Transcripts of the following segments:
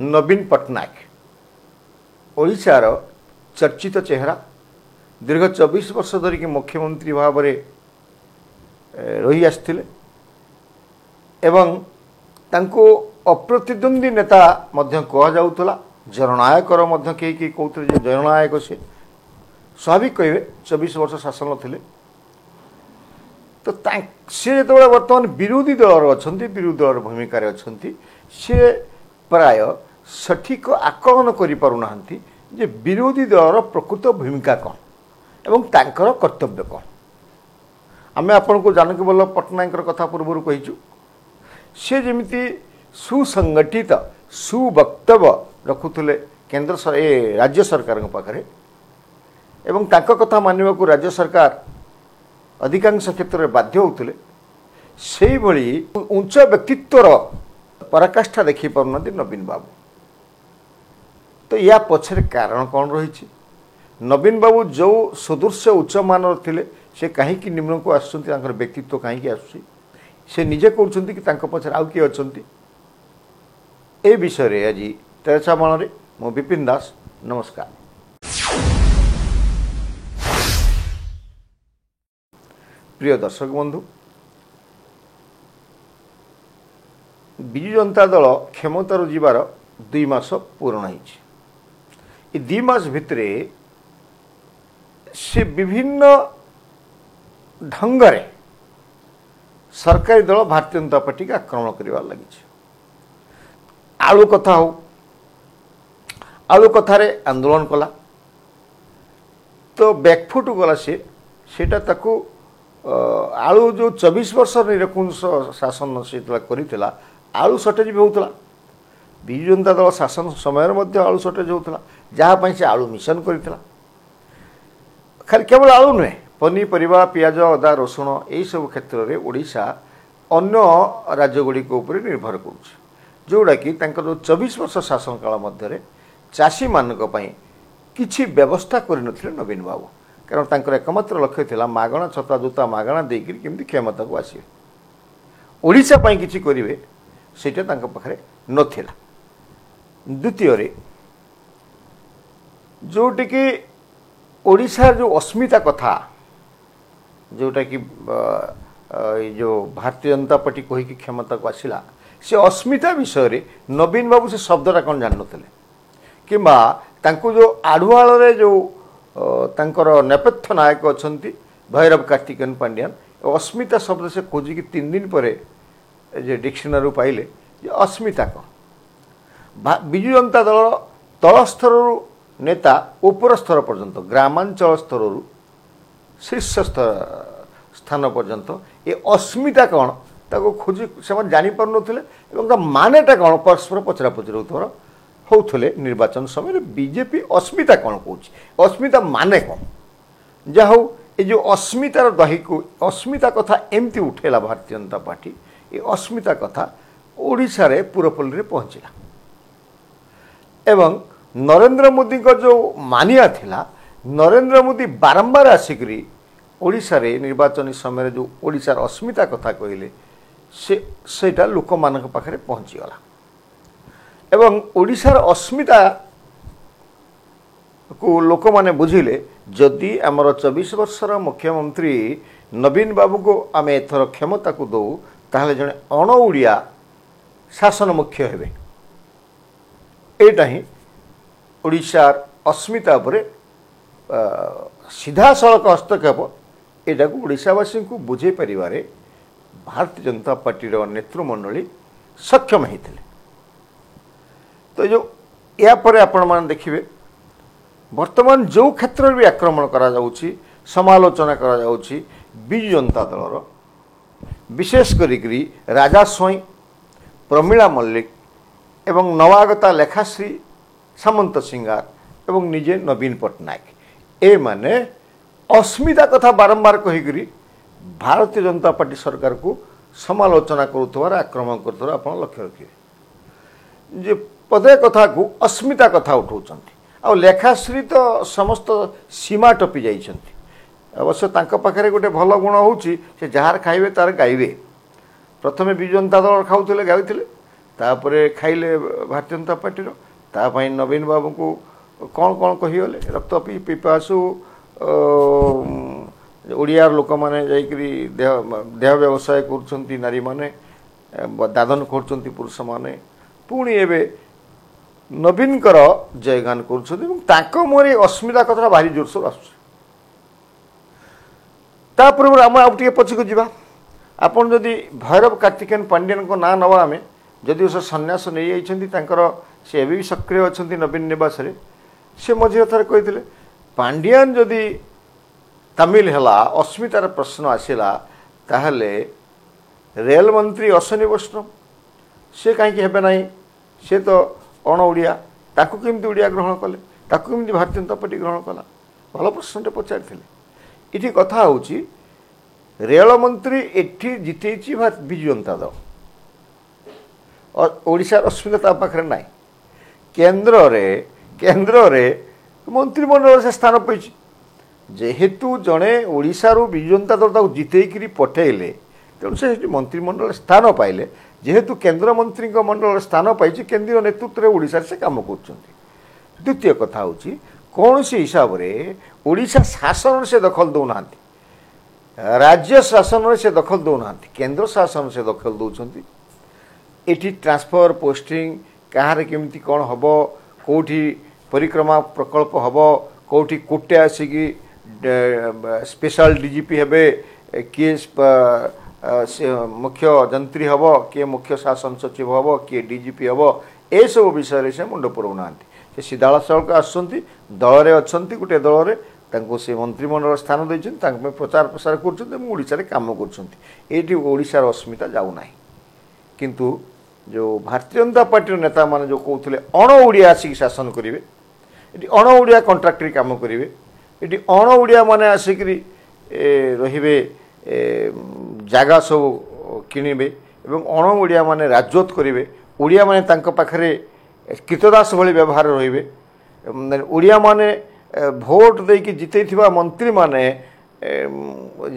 नवीन पट्टनायक ओडिशार चर्चित चेहरा दीर्घ 24 वर्ष धरिक मुख्यमंत्री भाव में रही आसथिले एवं तांको अप्रतिद्वंदी नेता मध्य कह जाउतला जननायकर मध्य कई कहते जननायक से स्वाभाविक कहे 24 वर्ष शासन थिले तो सी जो बर्तमान विरोधी दल अच्छा विरोधी दल भूमिका अच्छा सी प्राय सठिक आकलन करिपारुना जे विरोधी दलर प्रकृत भूमिका कौन एवं तांकर कर्तव्य कौन। आमे आपण को जानकी वल्लभ पट्टनायक कथा पूर्व कहीचु सी जमिति सुसंगठित सुवक्तव्य रखुले केंद्र राज्य सरकार पाखरे एवं तांको कथा मानिबा को राज्य सरकार अधिकांश क्षेत्र में बाध्य होते से भली उच्च व्यक्तित्वर पराकाष्ठा देखी पारना नवीन बाबू। तो या पछरे कारण कौन रही नवीन बाबू जो सदृश उच्च मान थे से कहीं निम्न को आसुँच व्यक्तित्व कहीं आसुँच से निजे कहते कि पछरे आउ किए अच्छा ए विषय आज तेरछा माण मु विपिन दास नमस्कार। प्रिय दर्शक बंधु विजु जनता दल क्षमतार जीवार 2 मास पूर्ण हो 2 मास भितर से विभिन्न ढंगरे सरकारी दल भारतीय जनता पार्टी के आक्रमण करने लगी। आलू कथा हो आलू कथारे आंदोलन कला तो बैकफुट गला सेटा ताकू आलू जो 24 वर्ष निरकुंश शासन से करथिला आलू सर्टेज भी होता विजु जनता दल शासन समय आलू सर्टेज होता जहाँपाई से आलू मिशन करथिला खाली केवल आलू नुहे पनीपरिया पियाज अदा रसुण यही सब क्षेत्र में ओडिशा अन्य राज्यगुड़िक निर्भर करुच्छ जोड़ा कि जो 24 वर्ष शासन काल मध्य चाषी मानक किछि व्यवस्था करनथिले नवीन बाबू कारण तांकर एकमात्र लक्ष्य थिला मागणा छता जूता मागणा देकर केमती क्षमता को आसिबे ओडिशा पई किछि करिवे सेटा तांकर पाखरे नथिला। द्वितीय रे जोटी कि ओडिशा जो अस्मिता कथा जोटा कि जो भारतीय जनता पार्टी कही क्षमता को आसिला से अस्मिता विषय रे नवीन बाबू से शब्दटा कौन जान नथिले किंबा तांको जो आडुआल रे जो तांकर नेपथ्य नायक अच्छा भैरव कार्तिकेयन पांड्यान अस्मिता शब्द से खोजिकी 3 दिन पर डिक्शनरी पाइले अस्मिता कौन विजु जनता दल तल स्तर नेता ऊपर स्तर पर्यंत ग्रामांचल स्तर शीर्ष स्थान पर्यंत ये अस्मिता कौन ताको खोजी से जानी पार नथिले मानेटा कौन परस्पर पचरा पचर होते निर्वाचन समय बीजेपी अस्मिता कौन कौच अस्मिता माने कौन जा हो ये जो अस्मितार दही को अस्मिता कथा एमती उठेला भारतीय जनता पार्टी ये अस्मिता कथा ओडिशा रे पूरपल्ली पहुँचला एवं नरेंद्र मोदी को जो मानिया थिला नरेंद्र मोदी बारंबार आसिकरी ओडिशा रे निर्वाचन समय जो ओडिशार अस्मिता कथा कहले सेटा लोक मानक पाखरे पहुँची गला एवं ओडिशार अस्मिता को लोक माने बुझिले जदि आमर 24 वर्षर मुख्यमंत्री नवीन बाबू को आम एथर क्षमता को दौ ताहले जने अण ओडिया शासन मुख्य हेबे एटा ही ओडिशार अस्मिता पर सीधा सड़क हस्तक्षेप एटा को ओडिशावासी को बुझे परिवारे भारतीय जनता पार्टी नेतृमंडली सक्षम होते। तो जो या पर आपण मान देखिए वर्तमान जो क्षेत्र भी आक्रमण करा जाउची समालोचना करा जाउची विजु जनता दलर विशेष करी राजा स्वई प्रमीला मल्लिक एवं नवागता लेखाश्री सामंत सिंगार एवं निजे नवीन पट्टनायक ए माने अस्मिता कथा बारंबार कहीकरी भारतीय जनता पार्टी सरकार को समालोचना करुथवार आक्रमण करथवार आपण लक्ष्य रखिए जे पदे कथा को अस्मिता कथा उठाऊँ आ लेखाश्री तो समस्त सीमा टपी जाइछंती अवश्य तांका पाखरे गोटे भल गुण होउची से जार खाइबे तार गाइबे प्रथमे विजु जनता दल खाउथिले गाउथिले तापरे खाइले भारतीय जनता पार्टी तापाई नवीन बाबू को कौन कौन कहीगले रक्त पिपासु ओडियार लोक मैंने जाकरी देह व्यवसाय कर नारी मैंने दादन कर पुरुष मैंने पुणी एवं नवीन जयगान कर मोर अस्मिता कथा भारी जोरसोर आसपूर्व आम आउ टे पछक जा आपन जदि भैरव कार्तिकेयन पांड्यान को ना नवा आम जदि से सन्यास नहीं जाइर सी भी सक्रिय अच्छा नवीन निवास से मझे थर कही पांड्यान जदि तमिल है अस्मितार प्रश्न आसला ताहले रेल मंत्री अश्विनी वैष्णव से कहीं ना से तो अण ओडिया ताकू केमती ओडिया ग्रहण कले ताकू केमती भारतीय जनता पार्टी ग्रहण कला भल प्रश्नटे पचारि इटी कथा हूँ रेल मंत्री एठी जिते विजु जनता दल ओडिशार अस्मिता पाखे ना केन्द्र रे मंत्रिमंडल से स्थान पाई जेहेतु जड़े ओडिशारू विजु जनता दल जितेकरी पठेले तेणु से मंत्रिमंडल स्थान पाइले जेहेतु केन्द्र मंत्री मंडल स्थान पाई केंद्रीय नेतृत्व में ओडिशा से काम कर द्वितीय कथा हूँ कौन सी हिसाब से ओडिशा शासन से दखल दौना राज्य शासन से दखल दौना केन्द्र शासन से दखल दौरान एटी ट्रांसफर पोस्टिंग कहाँ केमती कौन हम कौटी परिक्रमा प्रकल्प हम कौटी कोटे आसिकी स्पेशल डीजीपी हेबे किए मुख्य जंत्री हम किए मुख्य शासन सचिव हम किए डीजीपी हम ए सब विषय से मुंड पुरौना से सीधा सड़क आसुँच दल अच्छा गोटे दल में से मंत्रिमंडल स्थान देते प्रचार प्रसार कर कम कर अस्मिता जाऊना किंतु जो भारतीय जनता पार्टी नेता माने जो कहते अण ओडिया आसिक शासन करेंगे ये अण ओडिया कंट्राक्टरी काम करेंगे ये अण ओडिया माने आसिक रे जगह सब किणवे एवं अण ओडिया माने राजत्व करेंगे ओडिया माने तांको पाखरे कृतदास भली व्यवहार रे ओडिया माने भोट देकी जिते मंत्री माने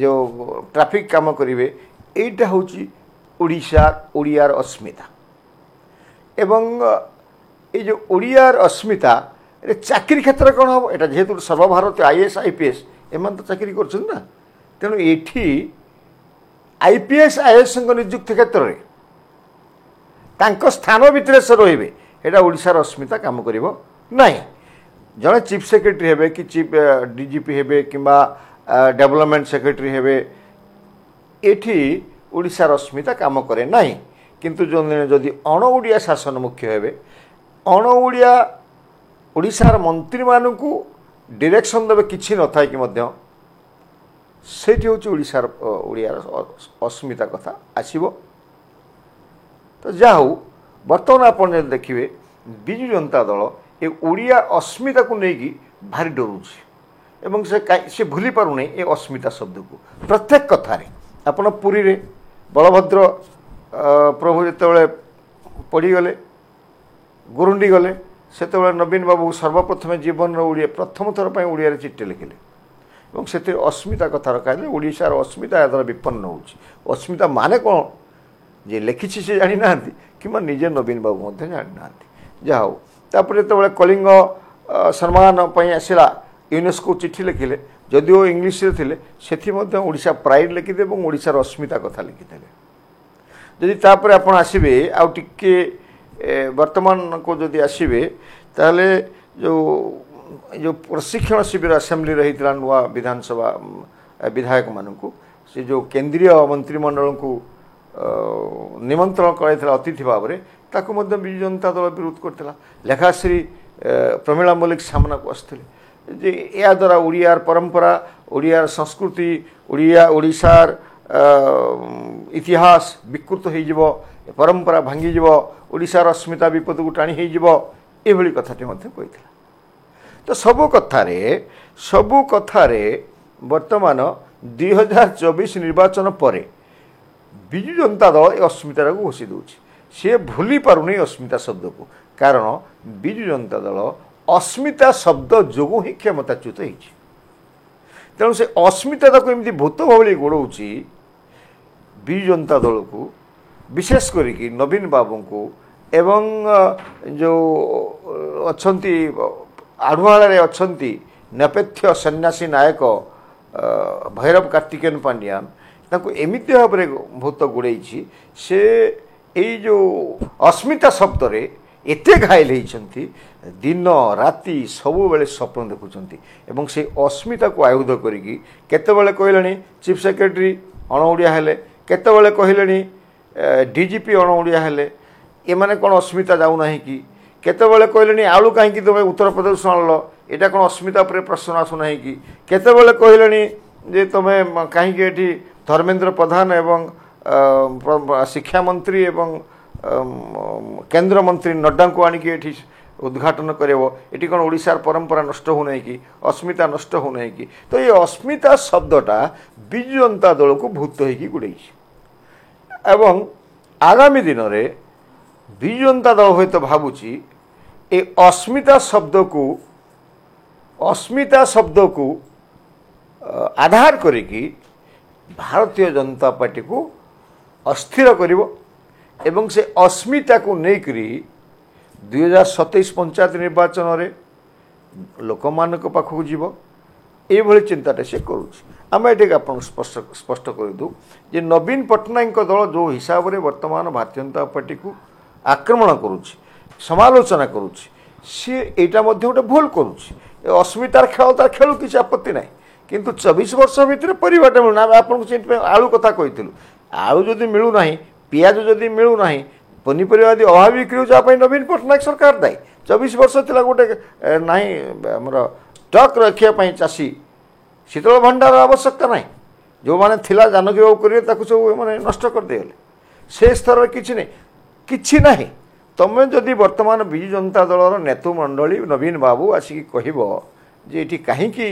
जो ट्रैफिक काम करेंगे यहीटा हूँ ओडियार अस्मिता एवं ये जो ओडियार अस्मिता चाकरी क्षेत्र कौन हम यहाँ जेहेतु सर्वभारतीय आईएएस आईपीएस एम तो चाकरी कर तेणु ये आईपीएस आईएएस नियुक्ति क्षेत्र में तांको स्थान भितर से रे यहाँ ओडिशार अस्मिता काम कर जड़े चीफ सेक्रेटरी हे कि चीफ डीजीपी हे कि डेवलपमेंट सेक्रेटरी हे एठी ओडिशार अस्मिता काम करे ना किंतु जो जदि अण ओडिया शासन मुख्य हे अण ओडिया ओडिशार मंत्री मानू डायरेक्शन देवे किसी न था कि से हूँ ओडिशार ओडियार अस्मिता कथा आसब तो जाऊ बर्तमान आपड़ देखिए विजु जनता दल ये ओडिया अस्मिता को लेकिन भारी डरुची एवं से भूली पारुनी ये अस्मिता शब्द को प्रत्येक कथार आपड़ पुरी रे बलभद्र प्रभु जिते पड़गले गुरुंडी गले से नवीन बाबू सर्वप्रथम जीवन ओडिया प्रथम थर पर ओडिया चिठी लिखिले से अस्मिता कथा रखा ओडिशार अस्मिता द्वारा विपन्न हो अस्मिता माने कौन जे लिखी से जानी ना कि निजे नवीन बाबू जानी ना जहा हो तापर जो कलिंग सम्मान आसला यूनेस्को चिठी लिखिले जदिओ इंग्लीश रे से ओडिशा प्राइड लिखिदे और ओडिशार अस्मिता कथा लिखिदे जदि तापर आपण आसबे आउ टिके वर्तमान को जदि आसबे ताले जो प्रशिक्षण शिविर असेंबली रही नुआ विधानसभा विधायक मानू से जो केंद्रीय मंत्रिमंडल को निमंत्रण कर अतिथि भाव में ताकू विजु जनता दल विरोध करता लेखाश्री प्रमीला मल्लिक सामना को आसते जे या द्वारा ओडियार परंपरा ओडियार संस्कृति ओडिशार इतिहास विकृत हो परंपरा भांगी ओडिशार अस्मिता विपद को टाणी होली कथाटी कही तो सबु कथारे वर्तमान 2024 निर्वाचन पर विजु जनता दल ये अस्मिता को घोषि दूँ सी भूली पारुनी अस्मिता शब्द को कारण विजु जनता दल अस्मिता शब्द जो ही क्षमताच्युत हो तेणु से अस्मिता को एमती भूत भावी गोड़ाऊँच विजु जनता दल को विशेष करके नवीन बाबू को ଏବଂ ଯେଉଁ ଅଛନ୍ତି ଆଢୁଆଳରେ ଅଛନ୍ତି ନେପଥ୍ୟ ସନ୍ନ୍ୟାସୀ ନାୟକ ଭୈରବ କାର୍ତ୍ତିକେୟନ ପାଣ୍ଡିଆନ ତାଙ୍କୁ ଏମିତି ଭାବରେ ଭୂତ ଗୋଡ଼େଇଛି ସେ ଏଇ ଯେଉଁ ଅସ୍ମିତା ଶବ୍ଦରେ ଏତେ ଘାଇଲ ହେଇଛନ୍ତି ଦିନ ରାତି ସବୁବେଳେ ସ୍ୱପ୍ନ ଦେଖୁଛନ୍ତି ଏବଂ ସେଇ ଅସ୍ମିତାକୁ ଆୟୁଧ କରିକି କେତେବେଳେ କହିଲେଣି ଚିଫ୍ ସେକ୍ରେଟାରୀ ଅଣ ଓଡ଼ିଆ ହେଲେ କେତେବେଳେ କହିଲେଣି ଡିଜିପି ଅଣ ଓଡ଼ିଆ ହେଲେ ଏମାନେ କ'ଣ ଅସ୍ମିତା ଯାଉନାହିଁ କି କେତେବେଳେ କହିଲେଣି ଆଳୁ କାହିଁକି ତୁମେ ଉତ୍ତରପ୍ରଦେଶ ଆଣିଲ ଏଇଟା କ'ଣ ଅସ୍ମିତା ଉପରେ ପ୍ରଶ୍ନ ଆସୁନାହିଁ କି କେତେବେଳେ କହିଲେଣି ଯେ ତୁମେ କାହିଁକି ଏଠି ଧର୍ମେନ୍ଦ୍ର ପ୍ରଧାନ ଏବଂ ଶିକ୍ଷାମନ୍ତ୍ରୀ ଏବଂ କେନ୍ଦ୍ରମନ୍ତ୍ରୀ ନଡ୍ଡାଙ୍କୁ ଆଣିକି ଏଠି ଉଦ୍ଘାଟନ କରିବ ଏଠି କ'ଣ ଓଡ଼ିଶାର ପରମ୍ପରା ନଷ୍ଟ ହେଉନାହିଁ କି ଅସ୍ମିତା ନଷ୍ଟ ହେଉନାହିଁ କି ତ ଏ ଅସ୍ମିତା ଶବ୍ଦଟା ବିଜୁ ଜନତା ଦଳକୁ ଭୂତ ହେଇକି ଗୋଡ଼େଇଛି ଏବଂ ଆଗାମୀ ଦିନରେ ବିଜୁ ଜନତା ଦଳ ହୁଏତ ଭାବୁଛି ଏ ଅସ୍ମିତା ଶବ୍ଦକୁ ଆଧାର କରିକି ଭାରତୀୟ ଜନତା ପାର୍ଟିକୁ ଅସ୍ଥିର କରିବ ଏବଂ ସେ ଅସ୍ମିତାକୁ ନେଇକରି 2027 ପଞ୍ଚାୟତ ନିର୍ବାଚନରେ ଲୋକମାନଙ୍କ ପାଖକୁ ଯିବ ଏଇଭଳି ଚିନ୍ତାଟା ସେ କରୁଛି ଆମେ ଏଠିକି ଆପଣଙ୍କୁ ସ୍ପଷ୍ଟ କରିଦେଉ ଯେ ନବୀନ ପଟ୍ଟନାୟକଙ୍କ ଦଳ ଯେଉଁ ହିସାବରେ ବର୍ତ୍ତମାନ ଭାରତୀୟ ଜନତା ପାର୍ଟିକୁ ଆକ୍ରମଣ କରୁଛି ସମାଲୋଚନା କରୁଛି ସିଏ ଏଇଟା ମଧ୍ୟ ଗୋଟେ ଭୁଲ କରୁଛି ଏ ଅସ୍ମିତାର ଖେଳ ତାର ଖେଳୁ କିଛି ଆପତ୍ତି ନାହିଁ କିନ୍ତୁ 24 ବର୍ଷ ଭିତରେ ପରିବାରଟା ମିଳୁନା ଆମେ ଆପଣଙ୍କୁ ସେଥିପାଇଁ ଆଳୁ କଥା କହିଥିଲୁ ଆଳୁ ଯଦି ମିଳୁନାହିଁ ପିଆଜ ଯଦି ମିଳୁନାହିଁ ପନିପରିବା ଯଦି ଅଭାବ ବିକ୍ରି ହେଉଛି ତା ପାଇଁ ନବୀନ ପଟ୍ଟନାୟକ ସରକାର ଦାୟୀ 24 ବର୍ଷ ଥିଲା ଗୋଟେ ନାହିଁ ଆମର ଷ୍ଟକ୍ ରଖିବା ପାଇଁ ଚାଷୀ ଶୀତଳ ଭଣ୍ଡାର ଆବଶ୍ୟକତା ନାହିଁ ଯେଉଁମାନେ ଥିଲା ଜାନକୀ ବାବୁ କରିବେ ତାକୁ ସବୁ ମାନେ ନଷ୍ଟ କରିଦେଇଗଲେ ସେ ସ୍ତରରେ କିଛି ନାହିଁ ତୁମେ ଯଦି ବର୍ତ୍ତମାନ ବିଜୁ ଜନତା ଦଳର ନେତୃମଣ୍ଡଳୀ ନବୀନ ବାବୁ ଆସିକି କହିବ ଯେ ଏଠି କାହିଁକି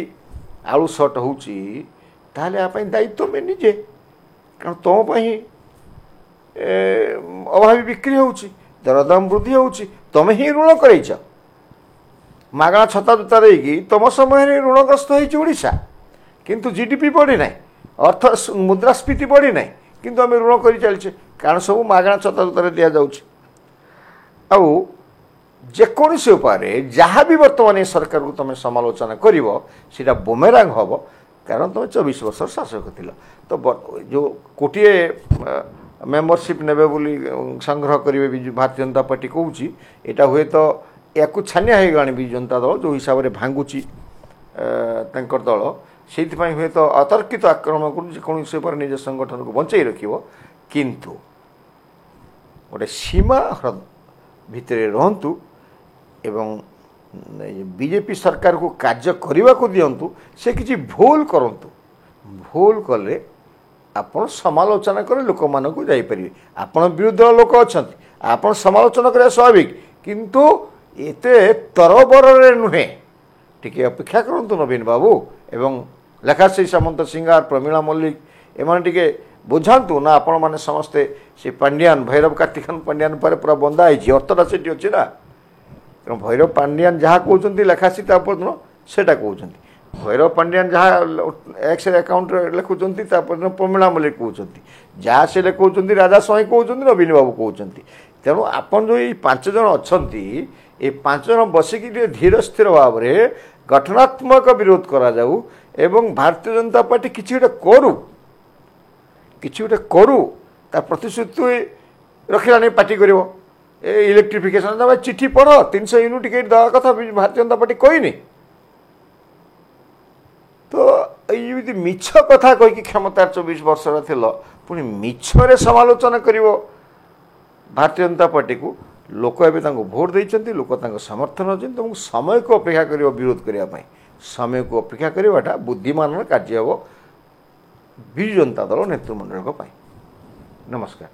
ଆଳୁ ସର୍ଟ ହେଉଛି ତାହେଲେ ୟା ପାଇଁ ଦାୟିତ୍ୱ ତୁମେ ନିଜେ କାରଣ ତୁମ ପାଇଁ ଅଭାବୀ ବିକ୍ରି ହେଉଛି ଦରଦାମ ବୃଦ୍ଧି ହେଉଛି ତୁମେ ହିଁ ଋଣ କରେଇଛ ମାଗଣା ଛତା ଜୋତା ଦେଇକି ତୁମ ସମୟରେ ଋଣଗ୍ରସ୍ତ ହେଇଛି ଓଡ଼ିଶା କିନ୍ତୁ ଜିଡିପି ବଢ଼ିନାହିଁ ଅର୍ଥ ମୁଦ୍ରାସ୍ଫୀତି ବଢ଼ିନାହିଁ କିନ୍ତୁ ଆମେ ଋଣ କରି ଚାଲିଛେ କାରଣ ସବୁ ମାଗଣା ଛତା ଜୋତାରେ ଦିଆଯାଉଛି ଆଉ ଯେକୌଣସି ଉପାୟରେ ଯାହା ବି ବର୍ତ୍ତମାନ ଏ ସରକାରକୁ ତୁମେ ସମାଲୋଚନା କରିବ ସେଇଟା ବୁମେରାଙ୍ଗ ହେବ କାରଣ ତୁମେ 24 ବର୍ଷର ଶାସକ ଥିଲ ତ ଯେଉଁ କୋଟିଏ ମେମ୍ବରସିପ୍ ନେବେ ବୋଲି ସଂଗ୍ରହ କରିବେ ବିଜୁ ଭାରତୀୟ ଜନତା ପାର୍ଟି କହୁଛି ଏଇଟା ହୁଏତ ୟାକୁ ଛାନିଆ ହେଇଗଲାଣି ବିଜୁ ଜନତା ଦଳ ଯେଉଁ ହିସାବରେ ଭାଙ୍ଗୁଛି ତାଙ୍କର ଦଳ ସେଇଥିପାଇଁ ହୁଏତ ଅତର୍କିତ ଆକ୍ରମଣ କରୁଛି ଯେକୌଣସି ଉପାୟରେ ନିଜ ସଂଗଠନକୁ ବଞ୍ଚେଇ ରଖିବ କିନ୍ତୁ ଗୋଟେ ସୀମା ଭିତରେ ରହନ୍ତୁ ଏବଂ ବିଜେପି ସରକାରକୁ କାର୍ଯ୍ୟ କରିବାକୁ ଦିଅନ୍ତୁ ସେ କିଛି ଭୁଲ କରନ୍ତୁ ଭୁଲ କଲେ ଆପଣ ସମାଲୋଚନା କରି ଲୋକମାନଙ୍କୁ ଯାଇପାରିବେ ଆପଣ ବିରୋଧୀ ଲୋକ ଅଛନ୍ତି ଆପଣ ସମାଲୋଚନା କରିବା ସ୍ୱାଭାବିକ କିନ୍ତୁ ଏତେ ତରବରରେ ନୁହେଁ ଟିକେ ଅପେକ୍ଷା କରନ୍ତୁ ନବୀନ ବାବୁ ଏବଂ ଲେଖାଶ୍ରୀ ସାମନ୍ତ ସିଂହାର ପ୍ରମିଳା ମଲ୍ଲିକ ଏମାନେ ଟିକେ ବୁଝାନ୍ତୁ ନା ଆପଣମାନେ ସମସ୍ତେ ସେ ପାଣ୍ଡିଆନ ଭୈରବ କାର୍ତ୍ତିକେୟନ ପାଣ୍ଡିଆନ ପରେ ପୁରା ବନ୍ଧା ହେଇଛି ଅର୍ଥଟା ସେଠି ଅଛି ନା ତେଣୁ ଭୈରବ ପାଣ୍ଡିଆନ ଯାହା କହୁଛନ୍ତି ଲେଖାଶ୍ରୀ ତାପରଦିନ ସେଇଟା କହୁଛନ୍ତି ଭୈରବ ପାଣ୍ଡିଆନ ଯାହା ଏକ୍ସରେ ଆକାଉଣ୍ଟରେ ଲେଖୁଛନ୍ତି ତାପରଦିନ ପ୍ରମିଳା ମଲ୍ଲିକ କହୁଛନ୍ତି ଯାହା ସେ ଲେଖୁଛନ୍ତି ରାଜା ସ୍ୱାଇଁ କହୁଛନ୍ତି ନବୀନ ବାବୁ କହୁଛନ୍ତି ତେଣୁ ଆପଣ ଯେଉଁ ଏଇ 5 ଜଣ ଅଛନ୍ତି ଏ 5 ଜଣ ବସିକି ଟିକେ ଧୀର ସ୍ଥିର ଭାବରେ ଗଠନାତ୍ମକ ବିରୋଧ କରାଯାଉ ଏବଂ ଭାରତୀୟ ଜନତା ପାର୍ଟି କିଛି ଗୋଟେ କରୁ ତା ପ୍ରତିଶ୍ରୁତି ରଖିଲାଣି ପାର୍ଟି କରିବ ଏ ଇଲେକ୍ଟ୍ରିଫିକେସନ ତମେ ଚିଠି ପଢ଼ 300 ୟୁନିଟ୍ ଟିକେଟ୍ ଦେବା କଥା ଭାରତୀୟ ଜନତା ପାର୍ଟି କହିନି ତ ଏମିତି ମିଛ କଥା କହିକି କ୍ଷମତା 24 ବର୍ଷର ଥିଲ ପୁଣି ମିଛରେ ସମାଲୋଚନା କରିବ ଭାରତୀୟ ଜନତା ପାର୍ଟିକୁ ଲୋକ ଏବେ ତାଙ୍କୁ ଭୋଟ ଦେଇଛନ୍ତି ଲୋକ ତାଙ୍କ ସମର୍ଥନ ଅଛନ୍ତି ତୁମକୁ ସମୟକୁ ଅପେକ୍ଷା କରିବ ବିରୋଧ କରିବା ପାଇଁ ସମୟକୁ ଅପେକ୍ଷା କରିବାଟା ବୁଦ୍ଧିମାନର କାର୍ଯ୍ୟ ହେବ ବିଜୁ ଜନତା ଦଳ ନେତୃମଣ୍ଡଳଙ୍କ ପାଇଁ ନମସ୍କାର।